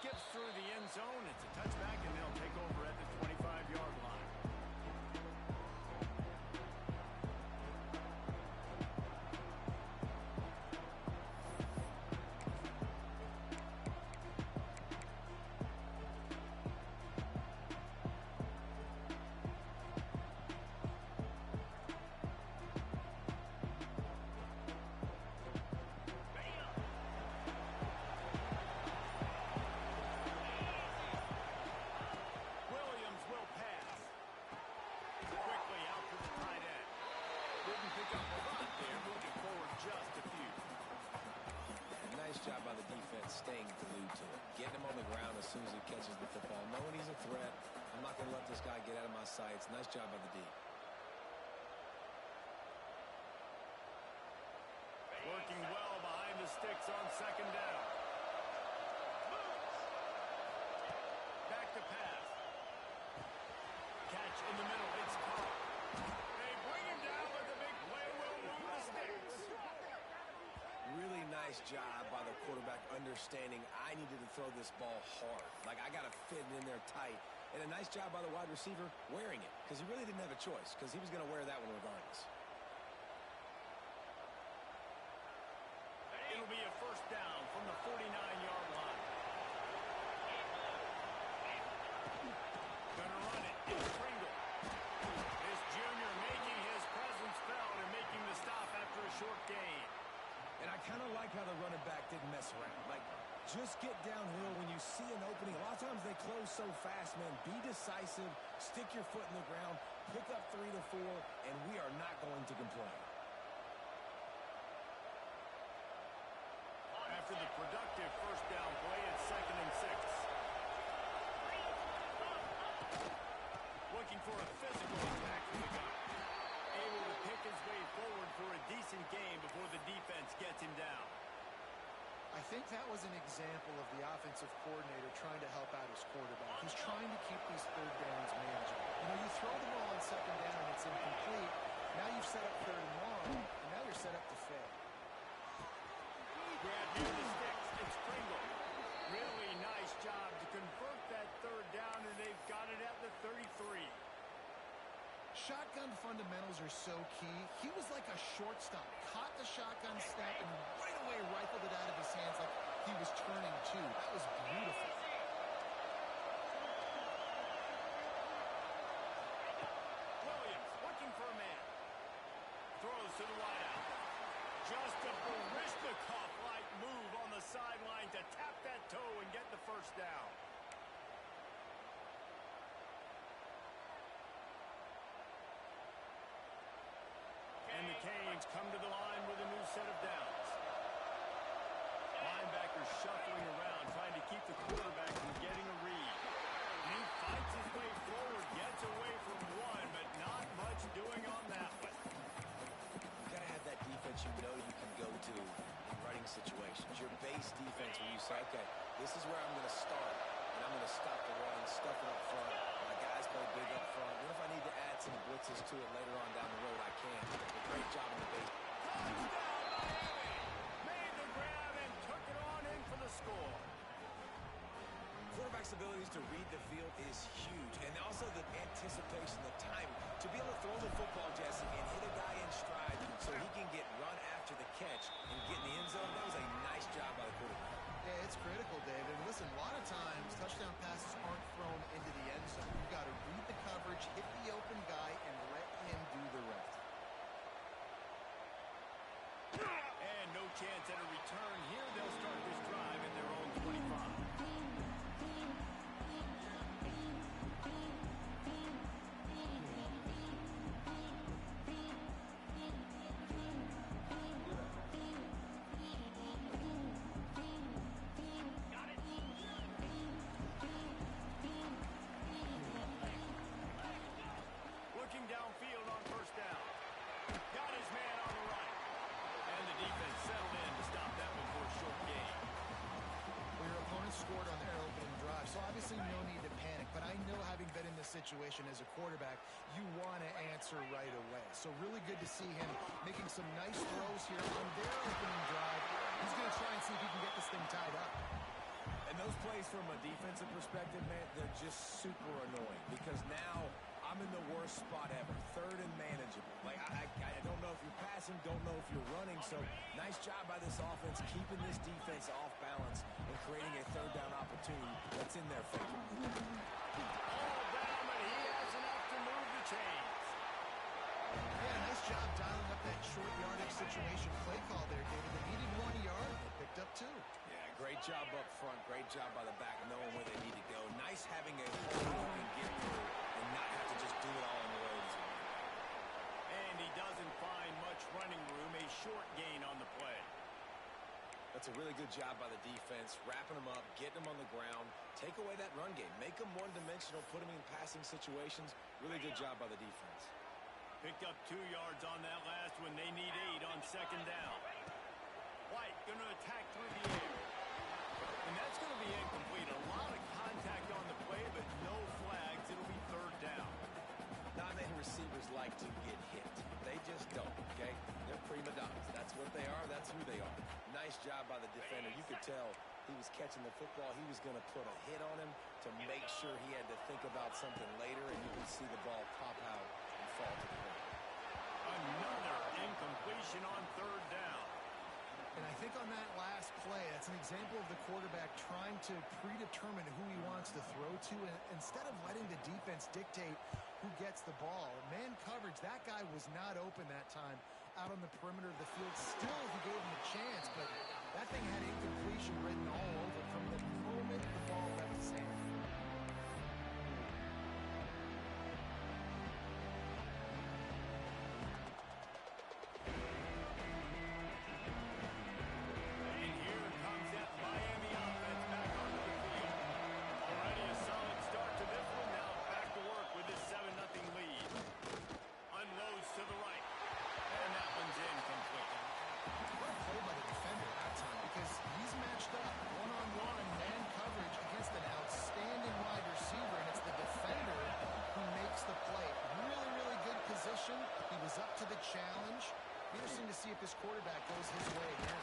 skips through the end zone. It's a touchback, and they'll take over at the 25-yard line. Nice job by the defense staying glued to it. Getting him on the ground as soon as he catches the football. Knowing he's a threat. I'm not going to let this guy get out of my sights. Nice job by the D. Working well behind the sticks on second down. Back to pass. Catch in the middle. It's caught. They bring him down with the big play. Will move the sticks. Really nice job by the quarterback understanding I needed to throw this ball hard. Like, I got to fit it in there tight. And a nice job by the wide receiver wearing it, because he really didn't have a choice, because he was going to wear that one regardless. It'll be a first down from the 49-yard line. Gonna run it. It's Pringle. This junior making his presence felt and making the stop after a short gain. And I kind of like how the running back didn't mess around. Like, just get downhill when you see an opening. A lot of times they close so fast, man. Be decisive, stick your foot in the ground, pick up 3 to 4, and we are not going to complain. After the productive first down play, it's 2nd and 6. Looking for a physical attack from the guy. Able to pick his way forward for a decent game before the defense gets him down. I think that was an example of the offensive coordinator trying to help out his quarterback. He's trying to keep these third downs manageable. You know, you throw the ball on second down and it's incomplete. Now you've set up third and long, and now you're set up to fail. Grab near the sticks. It's Pringle. Really nice job to convert that third down, and they've got it at the 33. Shotgun fundamentals are so key. He was like a shortstop. Caught the shotgun snap and right away rifled it out of his hands like he was turning two. That was beautiful. Williams looking for a man. Throws to the wideout. Just a Barishnikov-like move on the sideline to tap that toe and get the first down. And the Canes come to the line with a new set of downs. Linebackers shuffling around, trying to keep the quarterback from getting a read. He fights his way forward, gets away from one, but not much doing on that one. You got to have that defense you know you can go to in running situations. Your base defense where you say, okay, this is where I'm going to start, and I'm going to stop the run, stuff it up front. My guys play big up front. What if I need to add some blitzes to it later on down the road? I can. A great job in the base. Touchdown, Miami! Made the grab and took it on in for the score. Quarterback's abilities to read the field is huge, and also the anticipation, the timing. To be able to throw the football, Jesse, and hit a guy in stride so he can get run after the catch and get in the end zone, that was a nice job by the quarterback. Yeah, it's critical, David. And listen, a lot of times touchdown passes aren't thrown into the end zone. You've got to read the coverage, hit the open guy, and let him do the rest. And no chance at a return here. They'll start this drive at their own 25. Downfield on first down. Got his man on the right. And the defense settled in to stop that one for a short gain. Well, your opponent scored on their opening drive, so obviously no need to panic. But I know, having been in this situation as a quarterback, you want to answer right away. So really good to see him making some nice throws here on their opening drive. He's going to try and see if he can get this thing tied up. And those plays from a defensive perspective, man, they're just super annoying because now I'm in the worst spot ever, third and manageable. Like, I don't know if you're passing, don't know if you're running, so nice job by this offense keeping this defense off balance and creating a third down opportunity that's in their favor. All down, but he has enough to move the chains. Yeah, nice job dialing up that short yardage situation play call there, David. They needed 1 yard, they picked up 2. Yeah, great job up front, great job by the back, knowing where they need to go. Nice having a hole you can get through and not have to just do it all on the road. And he doesn't find much running room, a short gain on the play. That's a really good job by the defense, wrapping them up, getting them on the ground, take away that run game, make them one-dimensional, put them in passing situations. Really good job by the defense. Picked up 2 yards on that last one. They need 8 on second down. White going to attack through the air. And that's going to be incomplete. A lot of contact on the play, but no flags. It'll be third down. Not many receivers like to get hit. They just don't, okay? They're prima donnas. That's what they are. That's who they are. Nice job by the defender. You could tell he was catching the football. He was going to put a hit on him to make sure he had to think about something later, and you can see the ball pop out and fall to the ground. Another incompletion on third down. And I think on that last play, that's an example of the quarterback trying to predetermine who he wants to throw to, and instead of letting the defense dictate who gets the ball. Man coverage, that guy was not open that time out on the perimeter of the field. Still, he gave him a chance, but that thing had incompletion written all over it from the moment the ball left his hand. And here comes that Miami offense back onto the field. Already a solid start to this one. Now back to work with this 7-0 lead. Unloads to the right. And that one's incomplete. What a play by the defender that time, because he's matched up one-on-one in man coverage against an outstanding wide receiver, and it's the defender who makes the play. Really, really good position. He was up to the challenge. Be interesting to see if this quarterback goes his way again.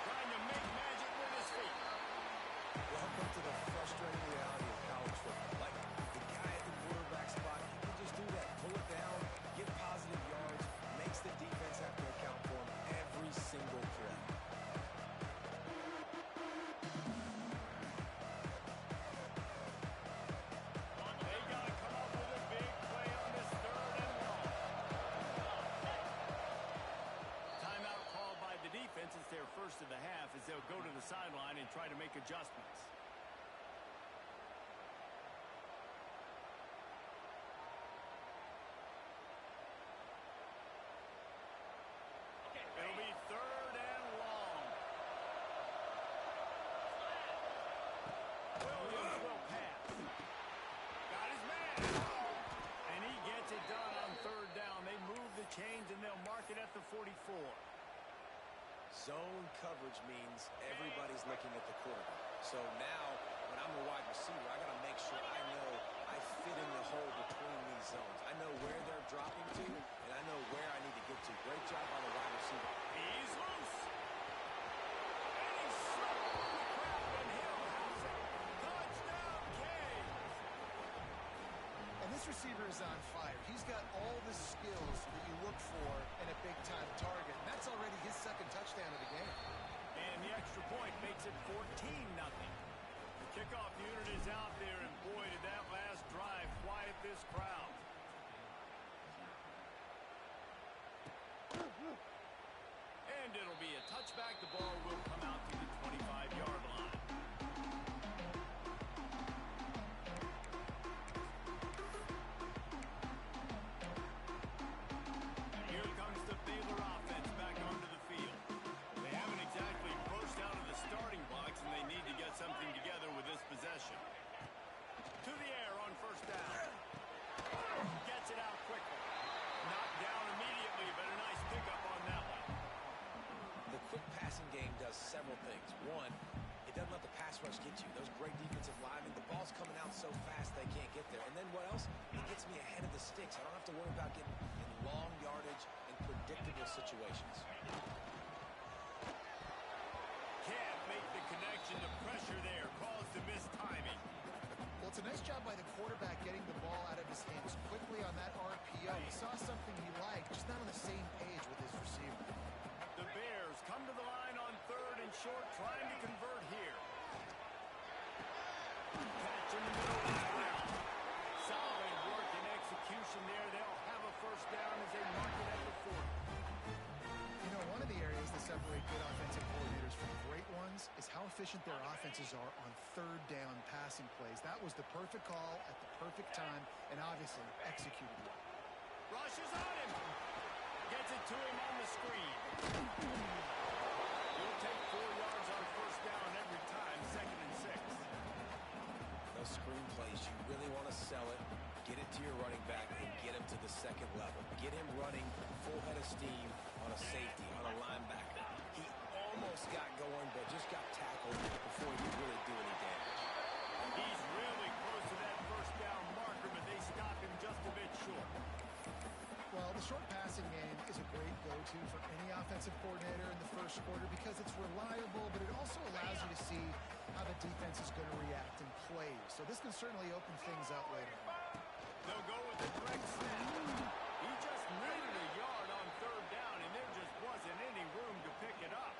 Trying to make magic with his feet. Welcome to the frustrating reality of college football. Like, the guy at the quarterback spot, he can just do that. Pull it down, get positive yards, makes the defense have to account for him every single play. They got to come up with a big play on this 3rd and long. Timeout called by the defense. It's their first of the half as they'll go to the sideline and try to make adjustments. It'll be 3rd and long. Williams will pass. Got his man. And he gets it done on 3rd down. They move the chains and they'll mark it at the 44. Zone coverage means everybody's looking at the quarterback. So now, when I'm a wide receiver, I got to make sure I know I fit in the hole between these zones. I know where they're dropping to, and I know where I need to get to. Great job by the wide receiver. He's loose. And he's slipped on the crowd, and he'll house it. Touchdown, Canes. And this receiver is on fire. He's got all the skills that you look for in a big-time target. And that's already his 2nd touchdown of the game. And the extra point makes it 14-0. The kickoff unit is out there, and boy, did that last drive quiet this crowd. And it'll be a touchback. The ball will come out to the 25-yard line. Here comes the Baylor offense back onto the field. They haven't exactly burst out of the starting blocks, and they need to get something together with this possession. To the air on 1st down. Gets it out quickly. Knocked down immediately, but a nice pickup on that one. The quick passing game does several things. One, it doesn't let the pass rush get you. Those great defensive linemen, the ball's coming out so fast they can't get there. And then what else? It gets me ahead of the sticks. I don't have to worry about getting in long yardage and predictable situations. Can't make the connection. The pressure there caused the missed timing. Well, it's a nice job by the quarterback getting the ball out of his hands quickly on that RPO. He saw something he liked, just not on the same page with his receiver. The Bears come to the line on 3rd and short, trying to convert here. Catch in the middle of the ground. Solid work and execution there. They'll have a first down as they mark it at the 40. You know, one of the areas that separate good offensive coordinators from great ones is how efficient their offenses are on 3rd down passing plays. That was the perfect call at the perfect time and obviously executed well. Rushes on him. Gets it to him on the screen. He'll take 4 yards on first down every time, 2nd and 6. Those screen plays, you really want to sell it, get it to your running back, and get him to the 2nd level. Get him running full head of steam on a safety, on a linebacker. He almost got going, but just got tackled before he could really do any damage. He's really close to that first down marker, but they stop him just a bit short. Well, the short passing game is a great go-to for any offensive coordinator in the first quarter because it's reliable, but it also allows you to see how the defense is going to react in plays. So this can certainly open things up later on. They'll go with the direct snap. He just needed a yard on 3rd down, and there just wasn't any room to pick it up.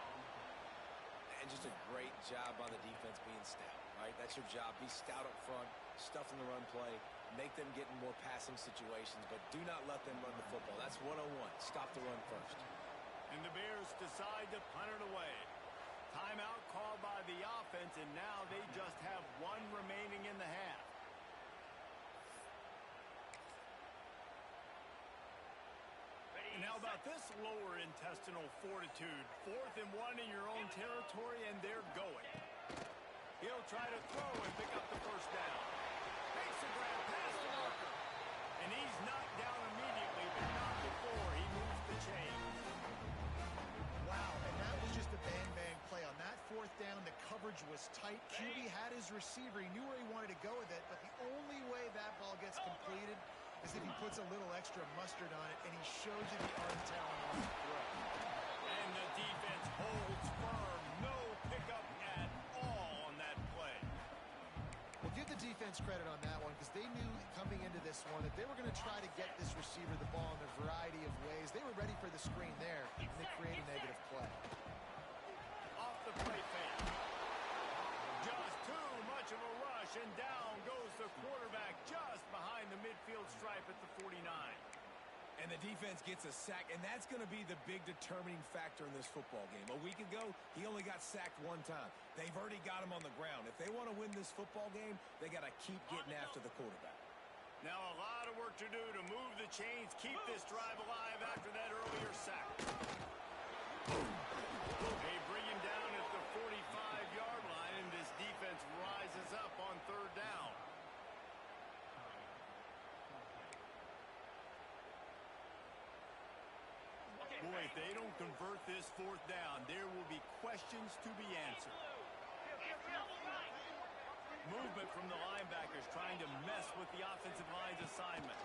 And just a great job by the defense being stout, right? That's your job. Be stout up front, stuff in the run play, make them get in more passing situations, but do not let them run the football. That's 101. Stop the run first. And the Bears decide to punt it away. Timeout called by the offense, and now they just have 1 remaining in the half. And how about this lower intestinal fortitude? 4th and 1 in your own territory, and they're going. He'll try to throw and pick up the first down. Makes the grab past the marker. And he's knocked down immediately, but not before he moves the chains. Wow, and that was just a bang-bang play. On that 4th down, the coverage was tight. QB had his receiver. He knew where he wanted to go with it, but the only way that ball gets completed is if he puts a little extra mustard on it, and he shows you the arm talent on the throw. And the defense holds firm. No pickup at all on that play. Well, give the defense credit on that one because they knew coming into this one that they were going to try to get this receiver the ball in a variety of ways. They were ready for the screen there, and they created a negative play. Off the play fake. Just too much of a rush, and down goes the quarterback just behind the midfield stripe at the 49. And the defense gets a sack, and that's going to be the big determining factor in this football game. A week ago, he only got sacked 1 time. They've already got him on the ground. If they want to win this football game, they got to keep getting after the quarterback. Now a lot of work to do to move the chains, keep this drive alive after that earlier sack. They bring him down at the 45-yard line, and this defense rises up on 3rd down. Boy, if they don't convert this 4th down, there will be questions to be answered. Movement from the linebackers trying to mess with the offensive line's assignments.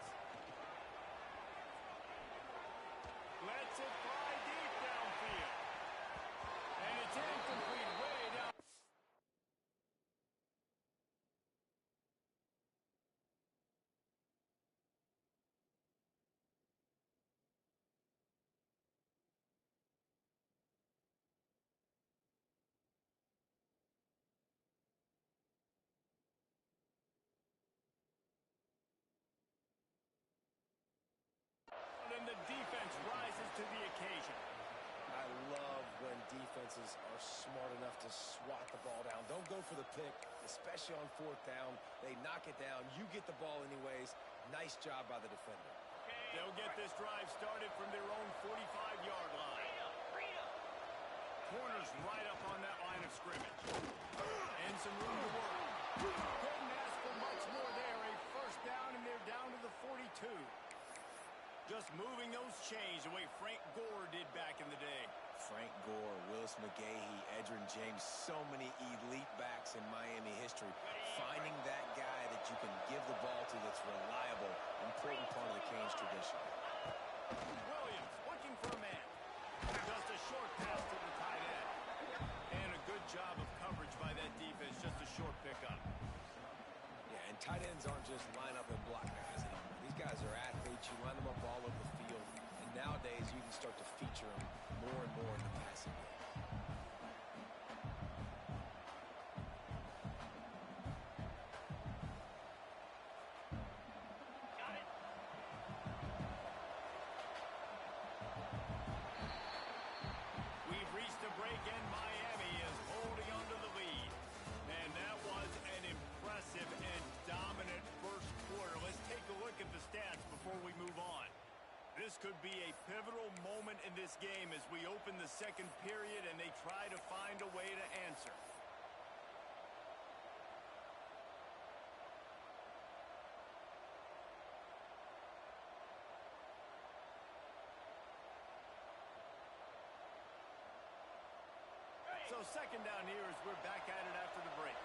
Lets it fly deep downfield. And it's incomplete way down. And the defense rises to the occasion. I love when defenses are smart enough to swat the ball down. Don't go for the pick, especially on 4th down. They knock it down. You get the ball anyways. Nice job by the defender. They'll get this drive started from their own 45-yard line. Corners right up on that line of scrimmage. And some room to work. Couldn't ask for much more there. A first down, and they're down to the 42. Just moving those chains the way Frank Gore did back in the day. Frank Gore, Willis McGahee, Edgerrin James, so many elite backs in Miami history. Finding that guy that you can give the ball to that's reliable, important part of the Canes tradition. Williams looking for a man. Just a short pass to the tight end. And a good job ends aren't just line up and block guys anymore. These guys are athletes. You line them up all over the field. And nowadays, you can start to feature them more and more in the passing game. We've reached a break, and Miami is holding on to the lead. And that was an impressive and dominant first quarter. Let's take a look at the stats before we move on. This could be a pivotal moment in this game as we open the second period and they try to find a way to answer. So second down here as we're back at it after the break.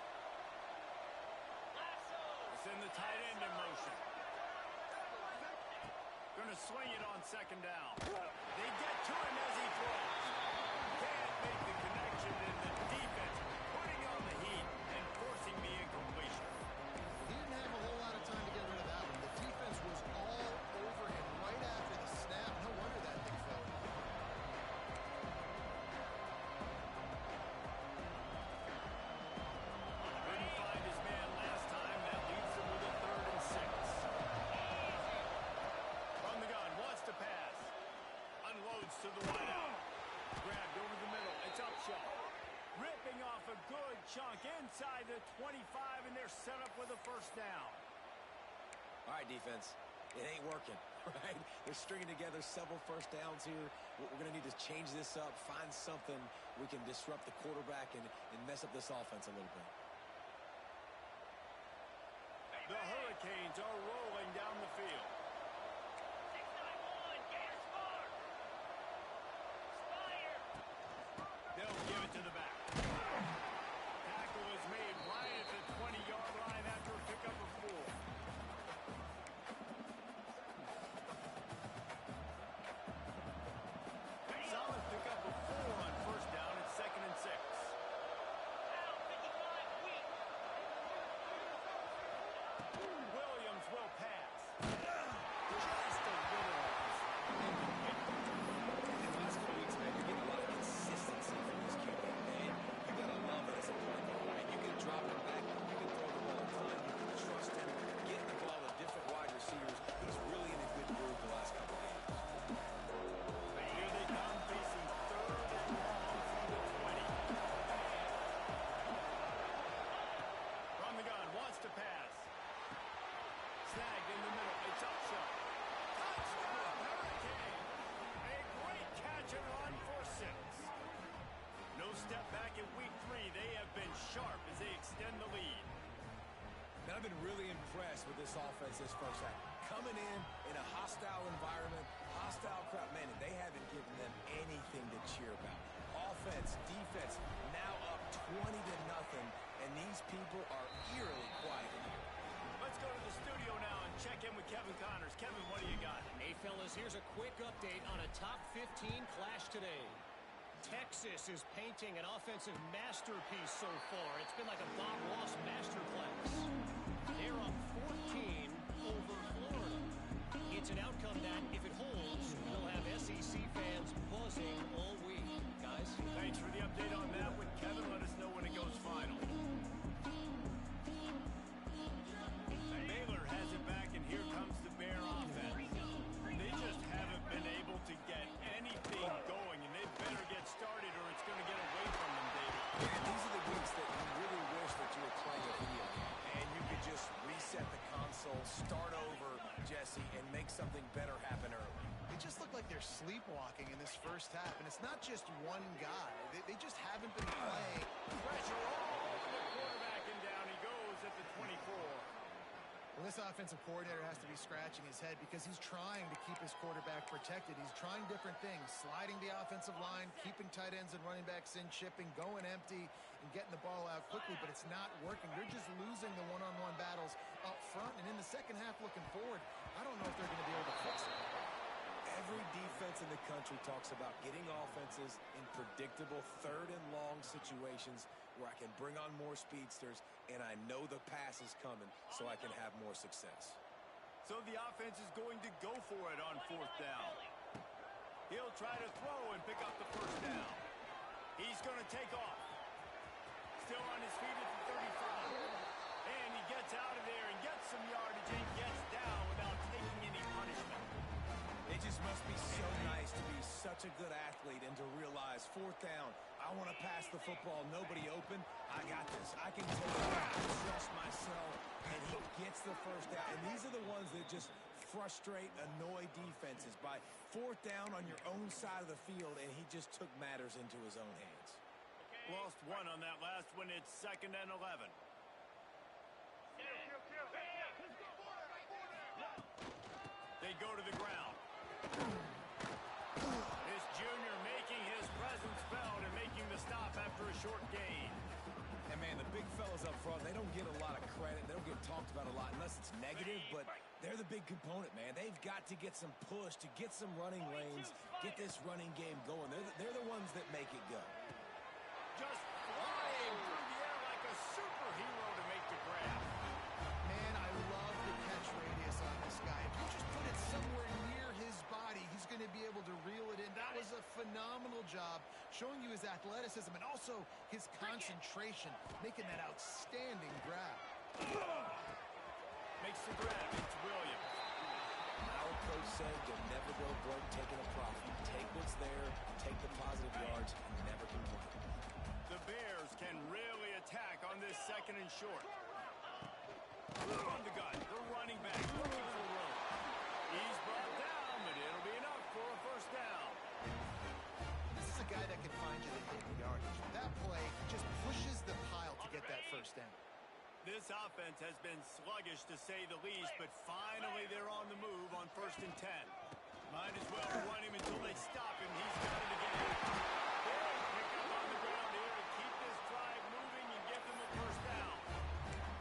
Send the tight end in motion. Going to swing it on second down. They get to him as he throws. Can't make the connection, and the defense putting on the heat and forcing the incompletion. He didn't have a whole lot of time to get rid of that one. The defense was all over him right after the snap. No wonder that thing fell. Couldn't find his man last time. That leaves him with a 3rd and 6. From the gun, wants to pass. Unloads to the wideout. Grabbed over the middle. It's Upshaw. Ripping off a good chunk inside the 25, and they're set up with a first down. All right, defense. It ain't working, right? They're stringing together several first downs here. We're going to need to change this up, find something we can disrupt the quarterback and mess up this offense a little bit. The Hurricanes are rolling down the field. 691, Gators Mark. Spire. They'll give it to the back. Tackle is made right at the 20-yard line after a pickup of 4. Solid pickup of 4 on first down. It's 2nd and 6. Down 55, weak. Williams will pass. Just a little off. In the last couple weeks, man, you're getting a lot of consistency from this QB, man. You got to love it as a point guard, right? You can drop it back. You can throw the ball time. You can trust him. Getting the ball to different wide receivers. He's really in a good groove the last couple of games. Here they come, facing 3rd and long from the 20. From the gun, wants to pass. Snagged in the middle. It's Upshaw. Touchdown, Hurricane! A great catch and run for 6. No step back in week 3. They have been sharp as they extend the lead. Man, I've been really impressed with this offense this first half. Coming in a hostile environment, hostile crowd, man, and they haven't given them anything to cheer about. Offense, defense, now up 20-0, and these people are eerily quiet in here. Let's go to the studio now and check in with Kevin Connors. Kevin, what do you got? Hey, fellas, here's a quick update on a top 15 clash today. Texas is painting an offensive masterpiece so far. It's been like a Bob Ross masterclass. They're up 14 over Florida. It's an outcome that, if it holds, will have SEC fans buzzing all week. Guys? Thanks for the update on that one, Kevin. Let us know when it goes final. Baylor has it back, and here comes the Bear offense. They just haven't been able to get anything going, and they better get started or it's going to get away from them, David. Yeah, these are the weeks that you really wish that you were playing a video game, and you could just reset the console, start over, Jesse, and make something better happen early. They just look like they're sleepwalking in this first half, and it's not just one guy. They just haven't been playing. Pressure all over the quarterback, and down he goes at the 24. Well, this offensive coordinator has to be scratching his head because he's trying to keep his quarterback protected. He's trying different things, sliding the offensive line, keeping tight ends and running backs in, chipping, going empty, and getting the ball out quickly, but it's not working. They're just losing the one-on-one battles up front, and in the second half looking forward, I don't know if they're going to be able to fix it. Every defense in the country talks about getting offenses in predictable 3rd and long situations where I can bring on more speedsters, and I know the pass is coming, so I can have more success. So the offense is going to go for it on fourth down. He'll try to throw and pick up the first down. He's going to take off. Still on his feet at the 35. And he gets out of there and gets some yardage and gets down without taking any punishment. It just must be so nice to be such a good athlete and to realize fourth down, I want to pass the football, nobody open, I got this. I can take it, I trust myself, and he gets the first down. And these are the ones that just frustrate, annoy defenses by fourth down on your own side of the field, and he just took matters into his own hands. Lost one on that last one. It's 2nd and 11. They go to the ground. This junior making his presence felt and making the stop after a short gain. And, man, the big fellas up front, they don't get a lot of credit. They don't get talked about a lot unless it's negative, but they're the big component, man. They've got to get some push, to get some running lanes, get this running game going. They're the ones that make it go. Just flying through the air like a superhero to make the grab. Man, I love the catch radius on this guy. If you just put it somewhere near his body, he's going to be able to reel it in. That was a phenomenal job, showing you his athleticism and also his concentration, making that outstanding grab. Makes the grab. It's Williams. Our coach said you'll never go broke taking a profit. Take what's there, take the positive yards, and never complain. The Bears can really attack on this 2nd and short. From the gun, the running back looking for room. He's brought down, but it'll be enough for a first down. This is a guy that can find you the yardage. That play just pushes the pile to get that first down. This offense has been sluggish to say the least, but finally they're on the move on 1st and 10. Might as well run him until they stop him. He's got it again. Big pickup on the ground here to keep this drive moving and give them a first down.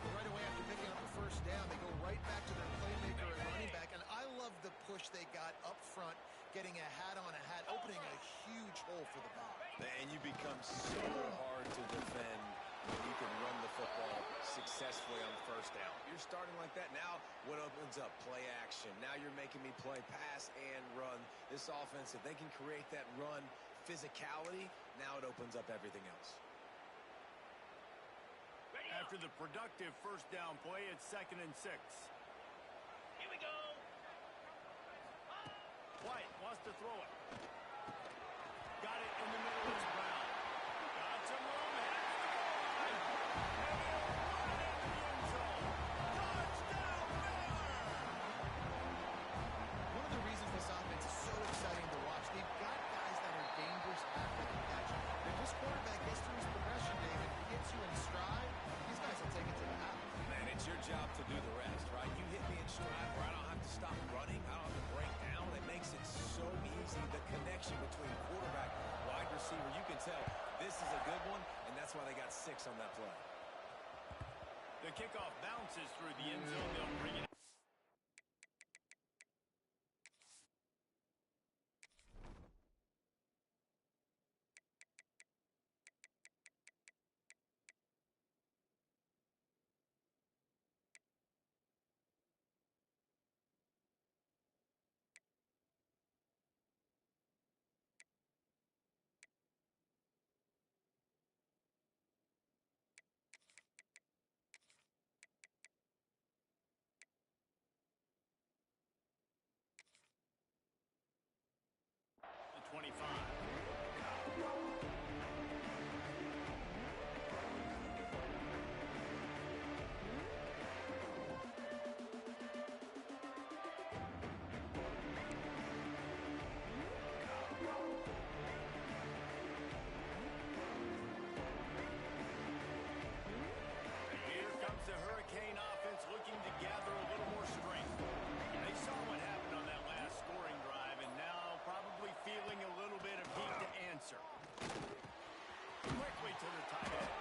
Right away after picking up the first down, they go right back to their playmaker and running back. And I love the push they got up front, getting a hat on a hat, opening a huge hole for the ball. And you become so hard to defend when you can run the football successfully on first down. You're starting like that. Now what opens up? Play action. Now you're making me play pass and run. This offense, if they can create that run physicality, now it opens up everything else. After the productive first down play, it's 2nd and 6. Here we go. White wants to throw it. Got it in the middle. It's Brown. Got some room. Headed to the goal line. And he'll run into the end zone. Touchdown, Baylor! One of the reasons this offense is so exciting to watch, they've got guys that are dangerous after the catch. If this quarterback gets through his progression, David, gets you in stride, these guys will take it to the house. Man, it's your job to do the rest, right? You hit me in stride where I don't have to stop running. I don't have to break down. It makes it so easy. The connection between quarterback, wide receiver, you can tell this is a good one, and that's why they got 6 on that play. The kickoff bounces through the end zone. They'll bring it. The 25. Here comes the Hurricane offense looking to gather a little more strength. They saw what happened on that last scoring drive, and now probably feeling a little bit of heat to answer. Quickly to the tight end.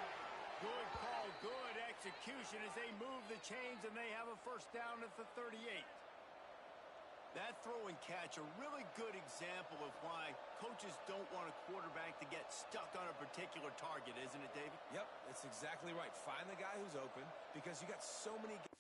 Good call, good execution as they move the chains, and they have a first down at the 38. That throw and catch, a really good example of why coaches don't want a quarterback to get stuck on a particular target, isn't it, David? Yep, that's exactly right. Find the guy who's open because you got so many guys.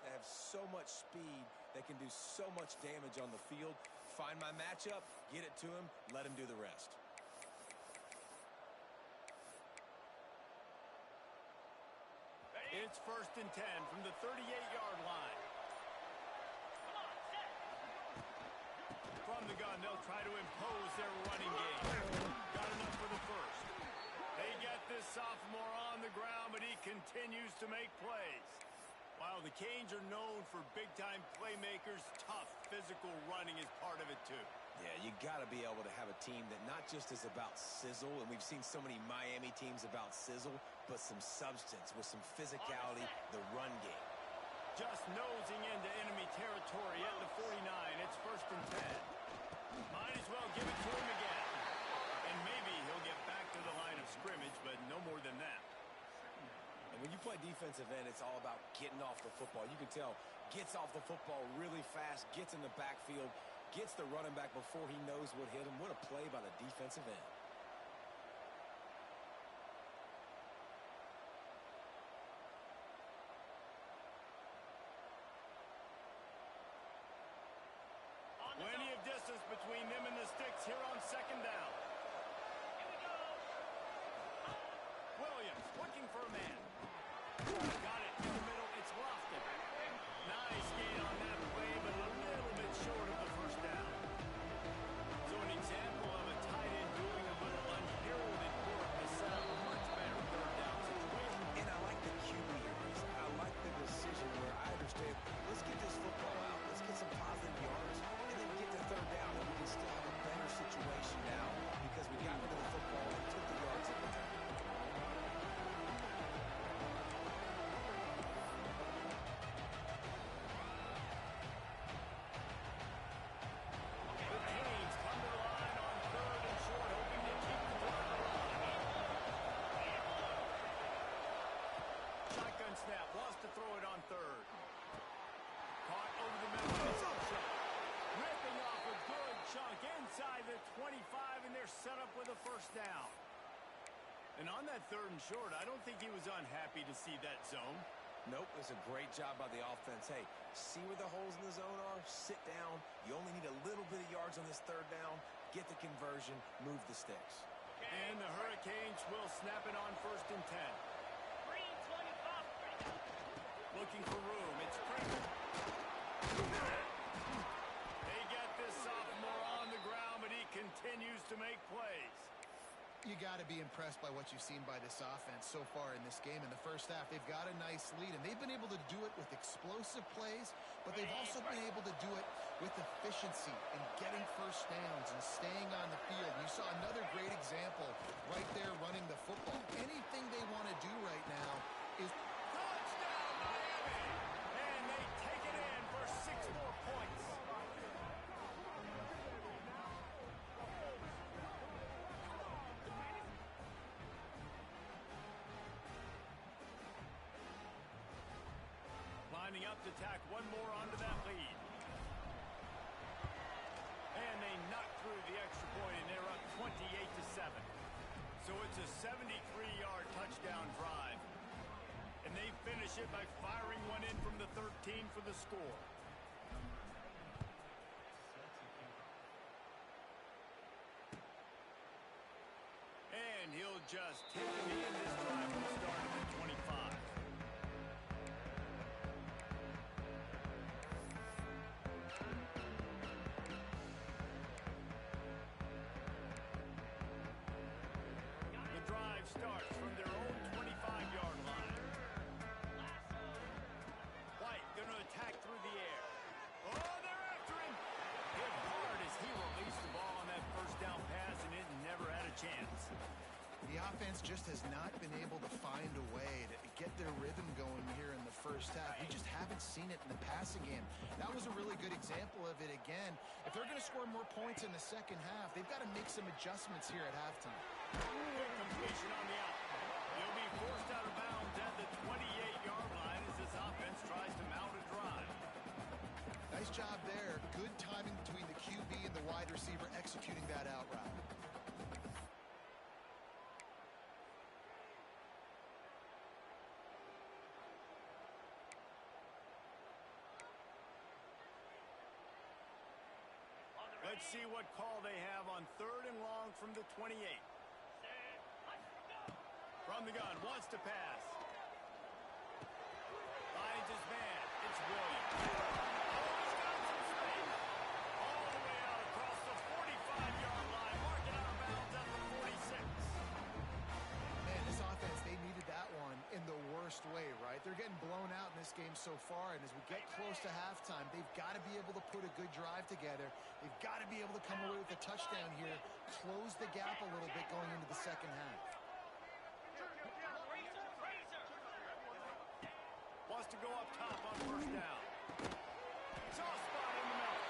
They have so much speed. They can do so much damage on the field. Find my matchup, get it to him, let him do the rest. It's 1st and 10 from the 38-yard line. Come on, set. From the gun, they'll try to impose their running game. Got enough for the first. They get this sophomore on the ground, but he continues to make plays. While the Canes are known for big-time playmakers, tough physical running is part of it, too. Yeah, you got to be able to have a team that not just is about sizzle, and we've seen so many Miami teams about sizzle, but some substance with some physicality, the run game. Just nosing into enemy territory at the 49. It's 1st and 10. Might as well give it to him again. And maybe he'll get back to the line of scrimmage, but no more than that. And when you play defensive end, it's all about getting off the football. You can tell, gets off the football really fast, gets in the backfield, gets the running back before he knows what hit him. What a play by the defensive end. Plenty of distance between them and the sticks here on 2nd down. Here we go. Williams looking for a man. Got it in the middle. It's lofted. Nice gain on that play, but a little bit short of the 1st down. So an example of a tight end doing a little unheralded work to set up a much better 3rd down situation. And I like the QB areas. I like the decision where I understand, let's get this football out. Let's get some positive yards, and then get to 3rd down, and we can still have a better situation now because we got rid of the football and took the yards in return. The Canes come to the line on 3rd and short, hoping to keep the drive alive. Shotgun snap, wants to throw it on 3rd. Caught over the middle. It's up shot. Ripping off a good chunk inside the 25, and they're set up with a 1st down. And on that 3rd and short, I don't think he was unhappy to see that zone. Nope, it's a great job by the offense. Hey, see where the holes in the zone are? Sit down. You only need a little bit of yards on this 3rd down. Get the conversion. Move the sticks. And the Hurricanes will snap it on 1st and 10. Green 25. Looking for room. It's Kramer. They get this sophomore on the ground, but he continues to make plays. You got to be impressed by what you've seen by this offense so far in this game. In the 1st half, they've got a nice lead, and they've been able to do it with explosive plays, but they've also been able to do it with efficiency and getting 1st downs and staying on the field. You saw another great example right there running the football. Anything they want to do right now is... Touchdown, Miami! And they take it in for 6 more points. Lining up to tack one more onto that lead. And they knock through the extra point, and they're up 28-7. So it's a 73-yard touchdown drive. And they finish it by firing one in from the 13 for the score. And he'll just take the knee, and this drive will start at the 25. just has not been able to find a way to get their rhythm going here in the first half. We just haven't seen it in the passing game. That was a really good example of it again. If they're going to score more points in the second half, they've got to make some adjustments here at halftime. Good completion on the out. He'll be forced out of bounds at the 28-yard line as this offense tries to mount a drive. Nice job there. Good timing between the QB and the wide receiver executing that out route. Let's see what call they have on 3rd and long from the 28. From the gun, wants to pass. Finds his man. It's Williams. Oh, he's got some space. All the way out across the 45-yard line. Marking out of bounds at the 46. Man, this offense, they needed that one in the worst way, right? They're getting blown out in this game so far, and as we get close to halftime, they've got to be able to put a good drive together. They've got to be able to come away with a touchdown here, close the gap a little bit going into the second half. Wants to go up top on 1st down. Soft spot in the middle.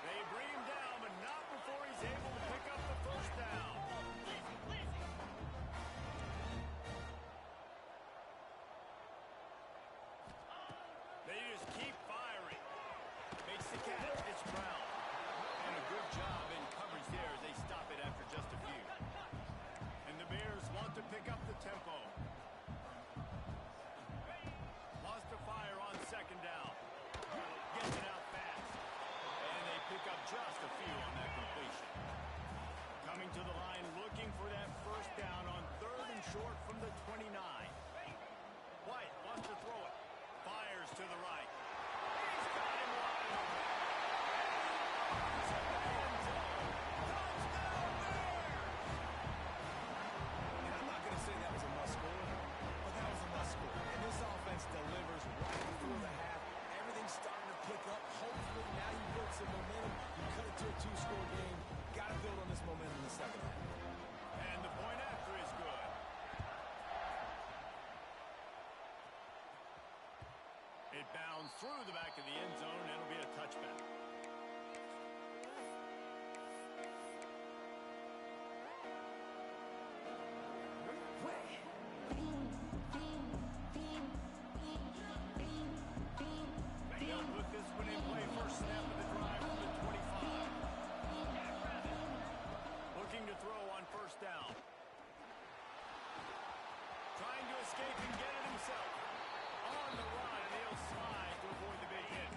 They bring him down, but not before he's able to pick up the 1st down. They just keep firing. Makes the catch. It's Brown. And a good job in coverage there as they stop it after just a few. And the Bears want to pick up the tempo. Lost to fire on 2nd down. Gets it out fast. And they pick up just a few on that completion. Coming to the line looking for that 1st down on 3rd and short from the 29. White wants to throw it. Fires to the right. He's got him wide open. It's in the end zone. Touchdown Bears! And I'm not going to say that was a must-score, but that was a must-score. And this offense delivers right before the half. Everything's starting to pick up. Hopefully now you build some momentum. You cut it to a 2-score game. Got to build on this momentum in the second half. And the point after is good. It bounds through the back of the end zone. It'll be a touchback. They'll put this one in play. First snap of the drive from the 25. Looking to throw on 1st down. Trying to escape and get it himself. On the run, and he'll slide to avoid the big hit.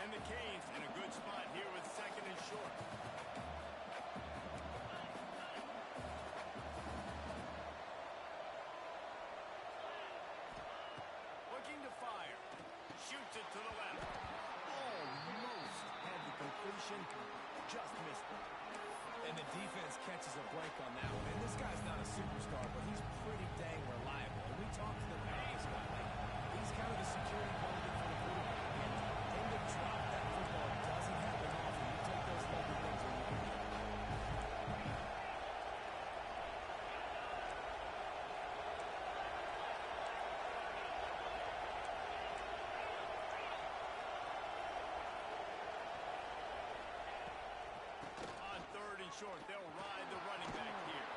And the Canes in a good spot here with 2nd and short. Looking to fire. Shoots it to the left. Almost had the completion. Just missed it. And the defense catches a break on that one. And this guy's not a superstar, but he's pretty dang reliable. And we talked to them about this guy. He's kind of the security blanket for the quarterback. And him to drop that football doesn't happen often. You take those lucky things when you can get it. On 3rd and short, they'll ride the running back here.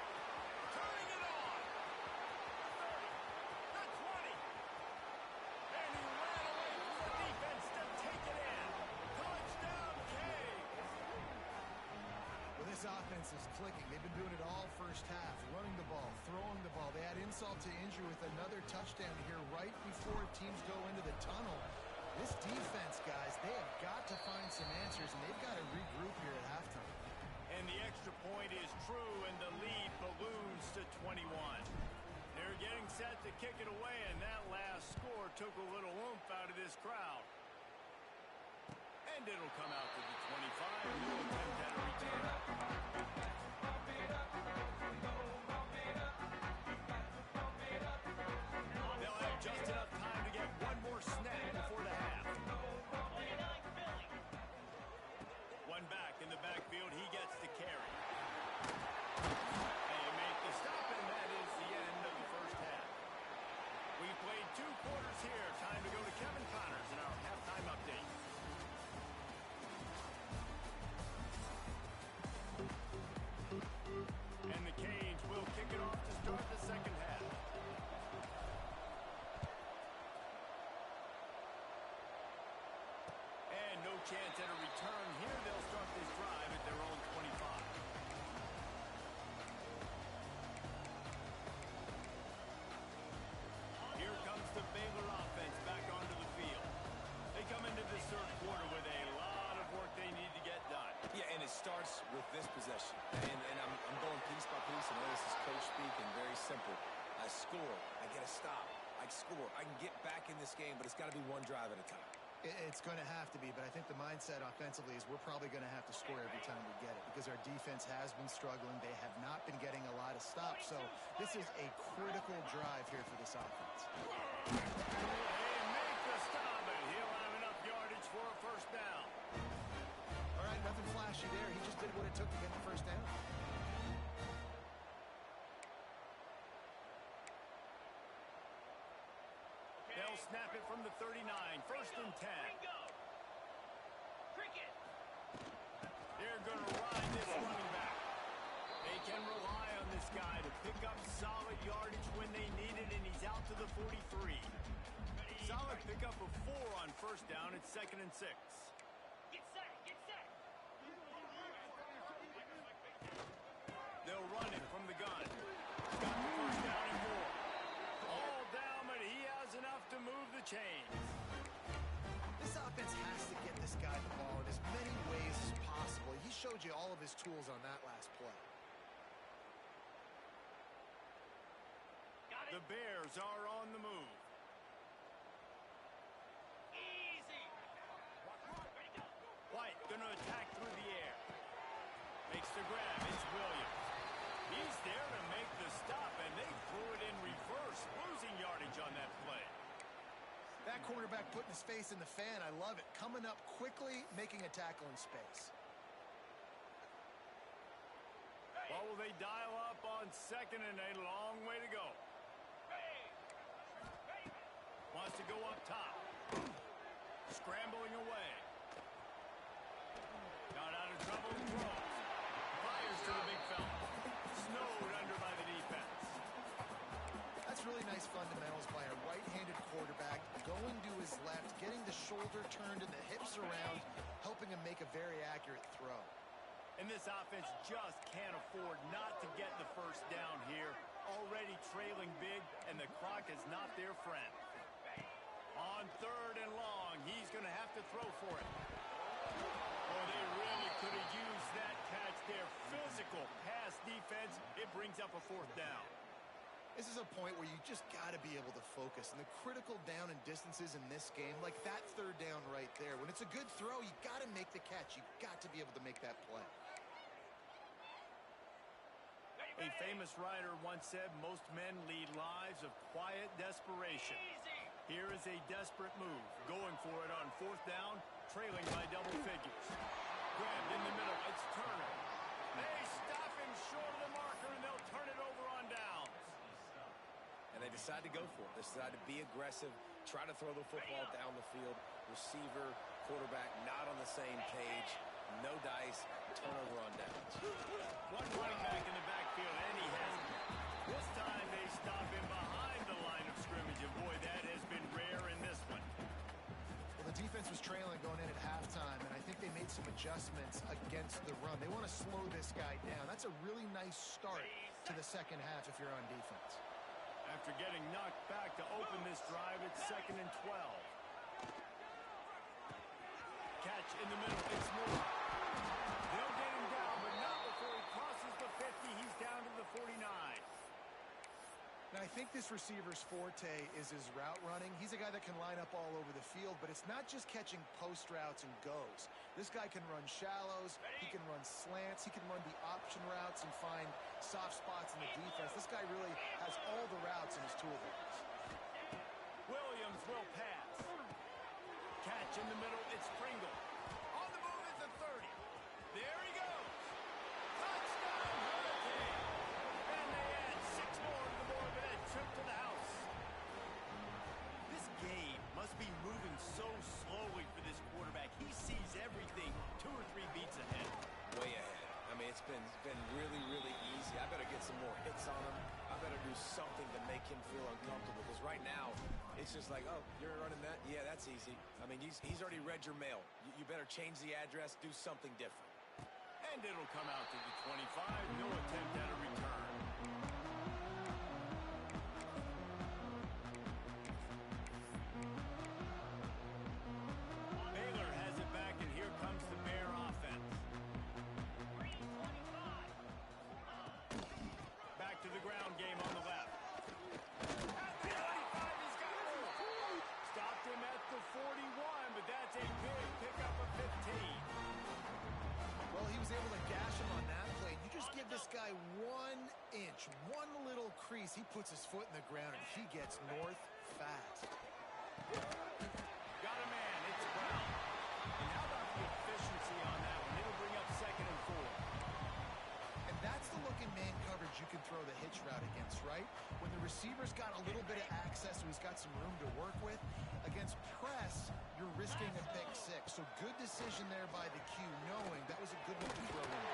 Turning it on. The 20. And he ran away from the defense to take it in. Touchdown, Canes. Well, this offense is clicking. They've been doing it all first half, running the ball, throwing the ball. They had insult to injury with another touchdown here right before teams go into the tunnel. This defense, guys, they have got to find some answers, and they've got to regroup here at halftime. And the extra point is true, and the lead balloons to 21. They're getting set to kick it away, and that last score took a little oomph out of this crowd. And it'll come out to the 25. New attempt at a return. They'll have just enough time to get one more snap before the half. One back in the backfield. He gets the carry. They make the stop, and that is the end. chance at a return here. They'll start this drive at their own 25. Here comes the Baylor offense back onto the field. They come into this third quarter with a lot of work they need to get done. Yeah, and it starts with this possession. And I'm going piece by piece. I know this is coach speak and very simple. I score. I get a stop. I score. I can get back in this game, but it's got to be one drive at a time. It's going to have to be, but I think the mindset offensively is we're probably going to have to score every time we get it because our defense has been struggling. They have not been getting a lot of stops, so this is a critical drive here for this offense. They make the stop, and he'll have enough yardage for a first down. All right, nothing flashy there. He just did what it took to get the first down. They'll snap it from the 39, first and 10. Bingo. Cricket. They're going to ride this running back. They can rely on this guy to pick up solid yardage when they need it, and he's out to the 43. Solid pickup of 4 on first down. It's 2nd and 6. Get set. Get set. They'll run it from the gun. Got the first down and more. All down, but he has enough to move the chains. This offense has to get this guy the ball in as many ways as possible. He showed you all of his tools on that last play. Got it. The Bears are on the move. Easy. Ready, go. White going to attack through the air. Makes the grab. It's Williams. He's there to make the stop, and they threw it in reverse, losing yardage on that play. That quarterback putting his face in the fan, I love it. Coming up quickly, making a tackle in space. What will they dial up on second, and a long way to go. Wants to go up top. Scrambling away. Got out of trouble and throws. Fires to the big fella. Snowed under by the defense. That's really nice fundamentals by a right-handed quarterback, going to his left, getting the shoulder turned and the hips around, helping him make a very accurate throw. And this offense just can't afford not to get the first down here. Already trailing big, and the clock is not their friend. On 3rd and long, he's going to have to throw for it. Oh, they really could have used that catch there. Physical pass defense. It brings up a 4th down. This is a point where you just got to be able to focus. And the critical down and distances in this game, like that 3rd down right there, when it's a good throw, you got to make the catch. You got to be able to make that play. A famous writer once said, most men lead lives of quiet desperation. Easy. Here is a desperate move. Going for it on 4th down, trailing by double figures. Grabbed in the middle. It's Turner. They stop him short of the marker, and they'll turn it over on downs. And they decide to go for it. They decide to be aggressive, try to throw the football down the field. Receiver, quarterback, not on the same page. No dice, turnover on downs. One running back in the backfield, and he has it. This time they stop him behind the line of scrimmage, and boy, that has been rare in this one. Well, the defense was trailing going in at halftime, and I think they made some adjustments against the run. They want to slow this guy down. That's a really nice start to the second half if you're on defense. After getting knocked back to open this drive, it's 2nd and 12. Catch in the middle, it's Moore. They'll get him down, but not before he crosses the 50. He's down to the 49. Now, I think this receiver's forte is his route running. He's a guy that can line up all over the field, but it's not just catching post routes and goes. This guy can run shallows, he can run slants, he can run the option routes and find soft spots in the defense. This guy really has all the routes in his toolbox. Williams will pass. Catch in the middle, it's Pringle. On the move at the 30. There he goes. Touchdown, Hurricane. And they add 6 more to the board with that trip to the house. This game must be moving so slowly for this quarterback. He sees everything 2 or 3 beats ahead. Way ahead. I mean, it's been really, really easy. I better get some more hits on him. I better do something to make him feel uncomfortable, because right now, it's just like, oh, you're running that? Yeah, that's easy. I mean, he's already read your mail. You better change the address, do something different. And it'll come out to the 25. No attempt at a return. Baylor has it back, and here comes the Bear offense. Back to the ground game on the left. At the 35, he's got room. Stopped him at the 41, but that's a big pickup of 15. Well, he was able to gash him on that play. You just give this guy 1 inch, one little crease. He puts his foot in the ground, and he gets north fast. Got a man. It's Brown. And how about the efficiency on that one? It'll bring up 2nd and 4. And that's the look in man coverage you can throw the hitch route against, right? When the receiver's got a little bit of access, so he's got some room to work with. Against press, you're risking a pick 6. So good decision there by the Q, knowing that was a good one to throw in.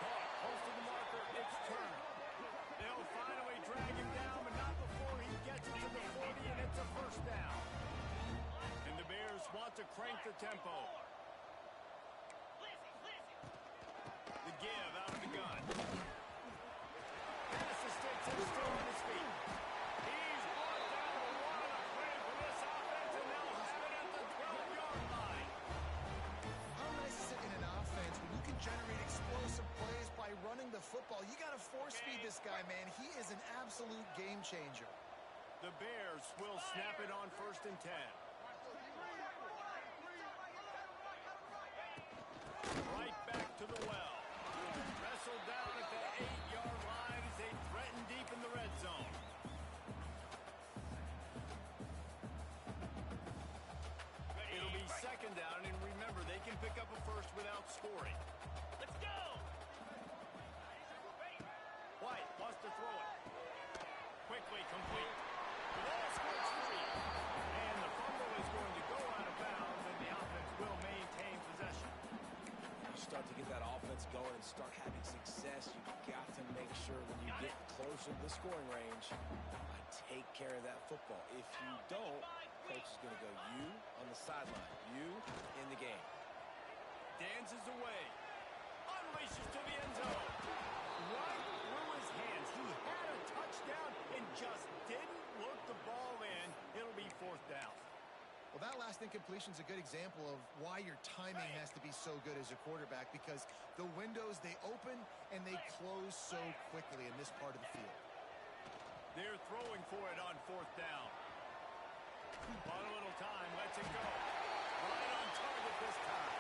Caught close to the marker. It's Turner. They'll finally drag him down, but not before he gets it to the 40, and it's a first down. And the Bears want to crank the tempo. The give out of the gun. Pass the sticks and still on his feet. He's brought down the one. A play for this offense, and they'll have it at the 12-yard line. How nice is it in an offense when you can generate explosive plays by running the football? You got to force feed this guy, man. He is an absolute game changer. The Bears will snap it on 1st and 10. Right back to the well. Wrestled down at the 8-yard line as they threaten deep in the red zone. It'll be 2nd down, and remember, they can pick up a first without scoring. Let's go! White wants to throw it. Quickly complete. The ball scores free. And the fumble is going to go out of bounds, and the offense will maintain possession. You start to get that offense going and start having success, you've got to make sure when you get closer to the scoring range, take care of that football. If you don't, coach is going to go, you on the sideline, you in the game. Dances away. Unleashes to the end zone. Right through his hands. He had a touchdown and just didn't look the ball in. It'll be 4th down. Well, that last incompletion is a good example of why your timing has to be so good as a quarterback, because the windows, they open and they close so quickly in this part of the field. They're throwing for it on 4th down. On a little time, lets it go. Right on target this time.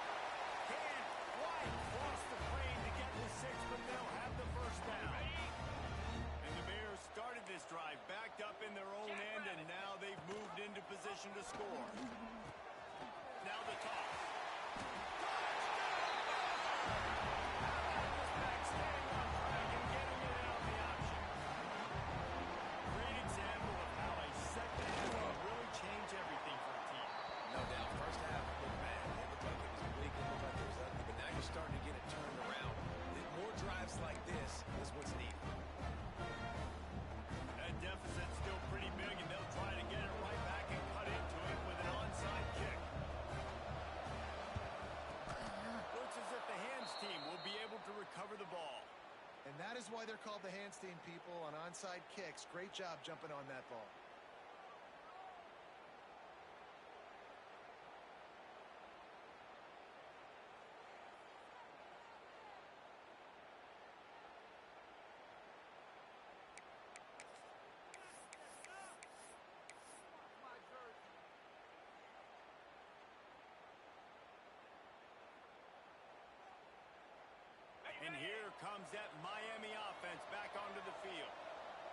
Can White cross the plane to get the 6, but they'll have the first down. And the Bears started this drive backed up in their own end, and now they've moved into position to score. Now the toss. Back staying on track and getting it out the option. Great example of how a second half can really change everything for a team. No doubt. First half looked bad. It looked like it was weak. It looked like it was ugly. But now you're starting to get it turned around. More drives like this is what's needed. That deficit's still pretty big, and they'll try to get it right back and cut into it with an onside kick. Looks as if the hands team will be able to recover the ball. And that is why they're called the hands team, people, on onside kicks. Great job jumping on that ball. And here comes that Miami offense back onto the field.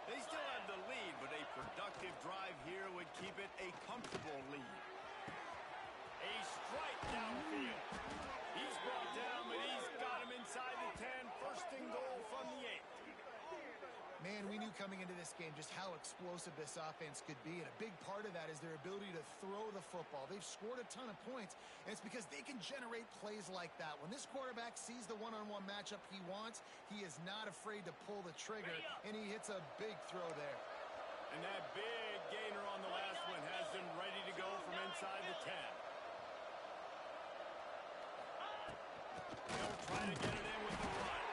They still have the lead, but a productive drive here would keep it a comfortable lead. A strike downfield. He's brought down, but he's got him inside the 10. First and goal from the 8. Man, Man, we knew coming into this game just how explosive this offense could be, and a big part of that is their ability to throw the football. They've scored a ton of points, and it's because they can generate plays like that. When this quarterback sees the one-on-one matchup he wants, he is not afraid to pull the trigger, and he hits a big throw there. And that big gainer on the last one has them ready to go from inside the 10. They'll try to get it in with the run.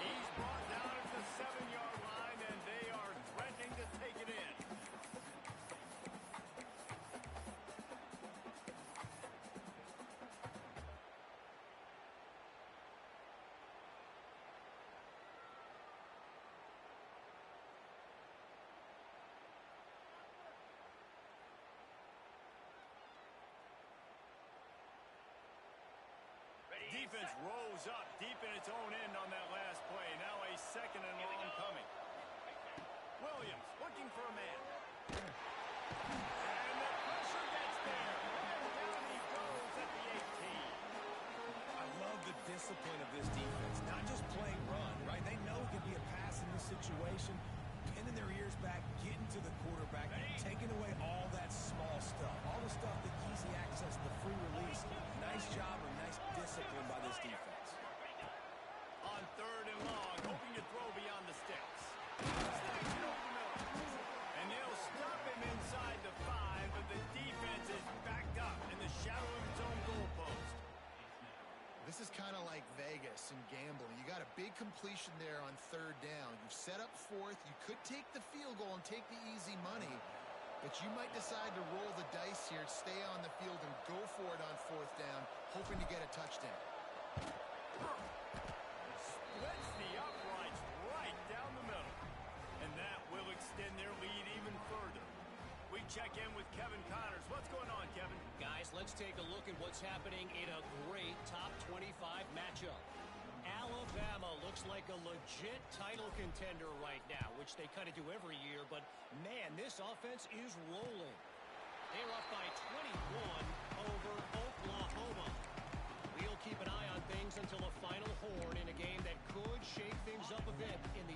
He's brought down at the 7-yard line, and they are threatening to take it in. Defense rolls up deep in its own end on that last play. Now a 2nd and long coming. Williams looking for a man. And the pressure gets there. And down he goes at the 18. I love the discipline of this defense. Not just playing run, right? They know it can be a pass in this situation. Pinning their ears back, getting to the quarterback, taking away all that small stuff. All the stuff, the easy access, the free release. Nice job and nice discipline by this defense. On 3rd and long, hoping to throw beyond the sticks. Snaps it over the middle. And they'll stop him inside the 5, but the defense is backed up in the shadow of its own goalpost. This is kind of like Vegas and gambling. You got a big completion there on 3rd down. You've set up 4th. You could take the field goal and take the easy money, but you might decide to roll the dice here, stay on the field, and go for it on 4th down, hoping to get a touchdown. Splits the uprights right down the middle. And that will extend their lead even further. We check in with Kevin Connors. What's going on, Kevin? Guys, let's take a look at what's happening in a great top 25 matchup. Alabama looks like a legit title contender right now, which they kind of do every year, but man, this offense is rolling. They're up by 21 over Oklahoma. We'll keep an eye on things until the final horn in a game that could shake things up a bit in